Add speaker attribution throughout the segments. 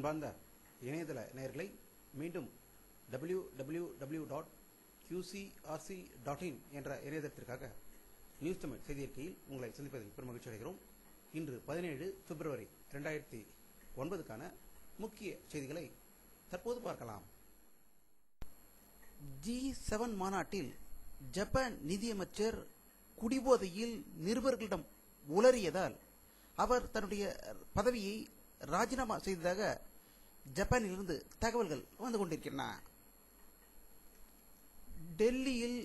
Speaker 1: அன்பார்ந்த இணையதள நேயர்களை மீண்டும் www.qcrc.in என்ற இணையதளத்திற்காக நியூஸ் தமிழ் செய்தியறிக்கையில் உங்களை சந்திப்பதில் பெருமகிழ்ச்சி அடைகிறோம். இன்று 17 பிப்ரவரி 2009க்கான முக்கிய செய்திகளை தற்போது பார்க்கலாம். G7 மாநாட்டில் ஜப்பான் நிதியமைச்சர் குடிபோதையில் நிருபர்களிடம் உளறியதால் அவர் தன்னுடைய பதவியை ராஜினாமா செய்ததாக ஜப்பானிலிருந்து தகவல்கள் வந்து கொண்டிருக்கின்றன. டெல்லியில்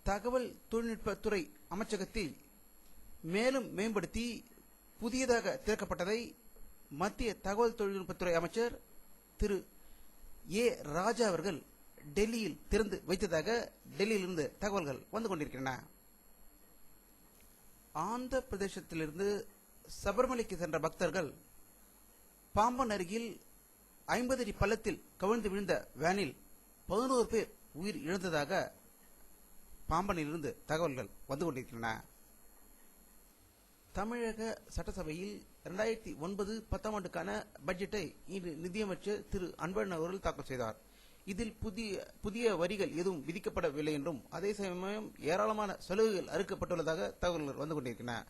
Speaker 1: தகவல் தொழில்நுட்பத்துறை அமைச்சகத்தில் மேலும் மேம்படுத்தி புதியதாக திறக்கப்பட்டதை மத்திய தகவல் தொழில்நுட்பத்துறை அமைச்சர் திரு ராஜா அவர்கள் டெல்லியில் திறந்து வைத்ததாக டெல்லியிலிருந்து தகவல்கள் வந்து கொண்டிருக்கின்றன. ஆந்திர பிரதேசத்திலிருந்து சபரிமலைக்கு சென்ற பக்தர்கள் பாம்பன் அருகில் 50 அடி பள்ளத்தில் கவிழ்ந்து விழுந்த வேனில் 11 பேர் உயிர் இழந்ததாக பாம்பனிலிருந்து தகவல்கள் வந்து கொண்டிருக்கின்றன. தமிழக சட்டசபையில் 2009-10 ஆண்டுக்கான பட்ஜெட்டை இன்று நிதியமைச்சர் திரு அன்பழகன் அவர்கள் தாக்கல் செய்தார். இதில் புதிய வரிகள் எதுவும் விதிக்கப்படவில்லை என்றும் அதே சமயம் ஏராளமான சலுகைகள் அறிவிக்கப்பட்டுள்ளதாக தகவல்கள் வந்து கொண்டிருக்கின்றன.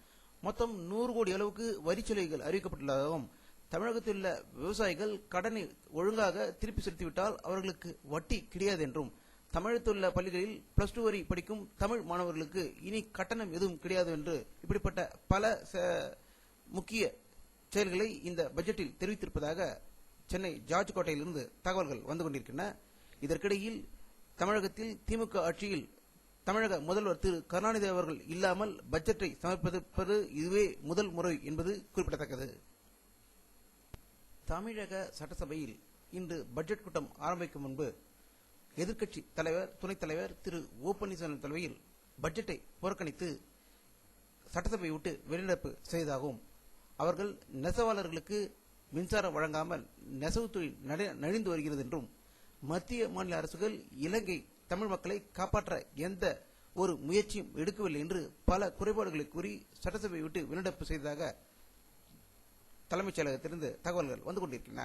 Speaker 1: மொத்தம் 100 கோடி அளவுக்கு வரி சலுகைகள் அறிவிக்கப்பட்டுள்ளதாகவும் தமிழகத்தில் உள்ள விவசாயிகள் கடனை ஒழுங்காக திருப்பி செலுத்திவிட்டால் அவர்களுக்கு வட்டி கிடையாது என்றும் தமிழகத்தில் உள்ள பள்ளிகளில் +2 வரை படிக்கும் தமிழ் மாணவர்களுக்கு இனி கட்டணம் எதுவும் கிடையாது என்று இப்படிப்பட்ட பல முக்கிய செயல்களை இந்த பட்ஜெட்டில் தெரிவித்திருப்பதாக சென்னை ஜார்ஜ் கோட்டையிலிருந்து தகவல்கள் வந்து கொண்டிருக்கின்றன. இதற்கிடையில் தமிழகத்தில் திமுக ஆட்சியில் தமிழக முதல்வர் திரு கருணாநிதி அவர்கள் இல்லாமல் பட்ஜெட்டை சமர்ப்பிப்பது இதுவே முதல் முறை என்பது குறிப்பிடத்தக்கது. தமிழக சட்டசபையில் இன்று பட்ஜெட் கூட்டம் ஆரம்பிக்கும் முன்பு எதிர்க்கட்சி தலைவர் துணைத் தலைவர் திரு ஓ பன்னீர்செல்வம் தலைமையில் பட்ஜெட்டை புறக்கணித்து சட்டசபையை விட்டு வெளிநடப்பு செய்ததாகவும் அவர்கள் நெசவாளர்களுக்கு மின்சாரம் வழங்காமல் நெசவு தொழில் நலிந்து வருகிறது என்றும் மத்திய மாநில அரசுகள் இலங்கை தமிழ் மக்களை காப்பாற்ற எந்த ஒரு முயற்சியும் எடுக்கவில்லை என்று பல குறைபாடுகளை கூறி சட்டசபையை விட்டு வெளிநடப்பு செய்ததாக தலைமைச் செயலகத்திலிருந்து தகவல்கள் வந்து கொண்டிருக்கின்றன.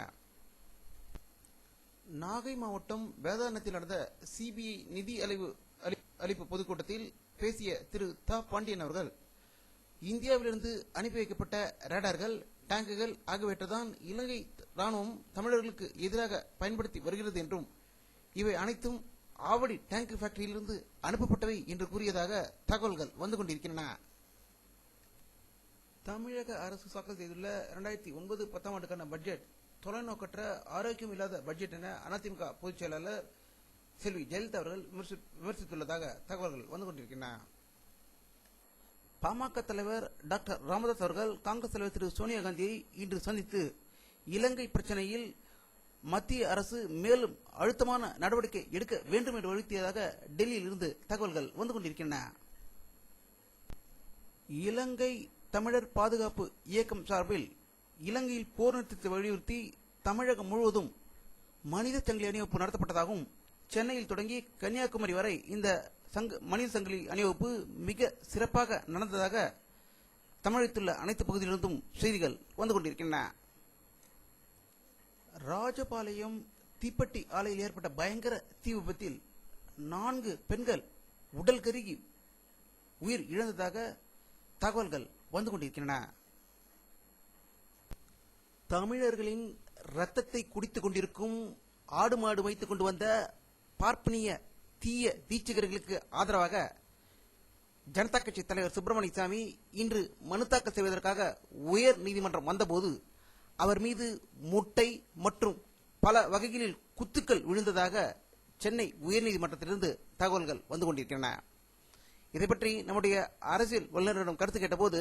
Speaker 1: நாகை மாவட்டம் வேதாரண்யத்தில் நடந்த சிபிஐ நிதி அளிப்பு பொதுக்கூட்டத்தில் பேசிய திரு த பாண்டியன் அவர்கள் இந்தியாவிலிருந்து அனுப்பி வைக்கப்பட்ட ரேடார்கள், டேங்குகள் ஆகியவற்றைதான் இலங்கை ராணுவம் தமிழர்களுக்கு எதிராக பயன்படுத்தி வருகிறது என்றும் இவை அனைத்தும் ஆவடி டேங்க் ஃபேக்டரியிலிருந்து அனுப்பப்பட்டவை என்று கூறியதாக தகவல்கள் வந்து கொண்டிருக்கின்றன. தமிழக அரசு தாக்கல் செய்துள்ள 2009-10 ஆண்டுக்கான பட்ஜெட் தொலைநோக்கற்ற ஆரோக்கியம் இல்லாத பட்ஜெட் என அதிமுக பொதுச் செயலாளர் செல்வி ஜெயலலிதா அவர்கள் விமர்சித்துள்ளதாக தகவல்கள் வந்து கொண்டிருக்கின்றன. பாமக தலைவர் டாக்டர் ராமதாஸ் அவர்கள் காங்கிரஸ் தலைவர் திரு சோனியா காந்தியை இன்று சந்தித்து இலங்கை பிரச்சனையில் மத்திய அரசு மேலும் அழுத்தமான நடவடிக்கை எடுக்க வேண்டும் என்று வலியுறுத்தியதாக டெல்லியில் இருந்து தகவல்கள் வந்து கொண்டிருக்கின்றன. இலங்கை தமிழர் பாதுகாப்பு இயக்கம் சார்பில் இலங்கையில் போர் நிறுத்தத்தை வலியுறுத்தி தமிழகம் முழுவதும் மனித சங்கிலி அணிவகுப்பு நடத்தப்பட்டதாகவும் சென்னையில் தொடங்கி கன்னியாகுமரி வரை இந்த மனித சங்கிலி அணிவகுப்பு மிக சிறப்பாக நடந்ததாக தமிழகத்துள்ள அனைத்து பகுதிகளிலிருந்தும் செய்திகள் வந்து கொண்டிருக்கின்றன. ராஜபாளையம் தீப்பெட்டி ஆலையில் ஏற்பட்ட பயங்கர தீ விபத்தில் 4 பெண்கள் உடல் கருகி உயிர் இழந்ததாக தகவல்கள் வந்து கொண்டிருக்கின்றன. தமிழர்களின் ரத்தத்தை குடித்துக் கொண்டிருக்கும் ஆடு மாடு வைத்துக் கொண்டு வந்த பார்ப்பனிய தீய தீட்சிகர்களுக்கு ஆதரவாக ஜனதா கட்சி தலைவர் சுப்பிரமணிய சாமி இன்று மனு தாக்கல் செய்வதற்காக உயர் நீதிமன்றம் வந்தபோது அவர் மீது முட்டை மற்றும் பல வகைகளில் குத்துக்கள் விழுந்ததாக சென்னை உயர்நீதிமன்றத்திலிருந்து தகவல்கள் வந்து கொண்டிருக்கின்றன. இதை பற்றி நம்முடைய அரசியல் வல்லுநரிடம் கருத்து கேட்டபோது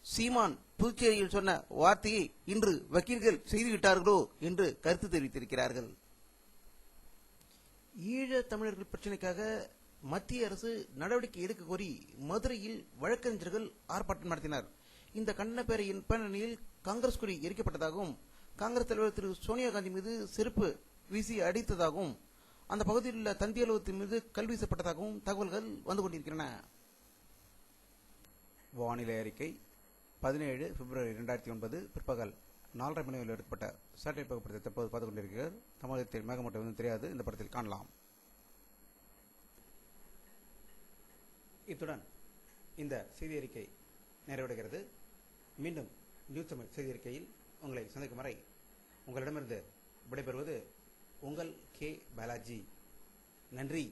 Speaker 1: சீமான் புதுச்சேரியில் சொன்ன வார்த்தையை இன்று வக்கீல்கள் செய்துவிட்டார்களோ என்று கருத்து தெரிவித்திருக்கிறார்கள். ஈழ தமிழர்கள் பிரச்சினைக்காக மத்திய அரசு நடவடிக்கை எடுக்க கோரி மதுரையில் வழக்கறிஞர்கள் ஆர்ப்பாட்டம் நடத்தினர். இந்த கண்டன பேரணியில் காங்கிரஸ் கொடி எரிக்கப்பட்டதாகவும் காங்கிரஸ் தலைவர் திரு சோனியா காந்தி மீது செருப்பு வீசி அடித்ததாகவும் அந்த பகுதியில் உள்ள தந்தி அலுவலகத்தின் மீது கல் வீசப்பட்டதாகவும் தகவல்கள் வந்து கொண்டிருக்கின்றன. வானிலை அறிக்கை 17 பிப்ரவரி 2009 பிற்பகல் 4:30 மணி அளவில் எடுக்கப்பட்ட சேட்டலைட் புகைப்படத்தை தற்போது பார்த்துக் கொண்டிருக்கிறார். தமிழகத்தில் மேகமூட்டம் எதுவும் தெரியாது. இந்த படத்தில் காணலாம். இத்துடன் இந்த செய்தி அறிக்கை நிறைவடைகிறது. மீண்டும் நியூஸ் தமிழ் செய்தி அறிக்கையில் உங்களை சந்திக்கும் வரை உங்களிடமிருந்து விடைபெறுவது உங்கள் கே பாலாஜி. நன்றி.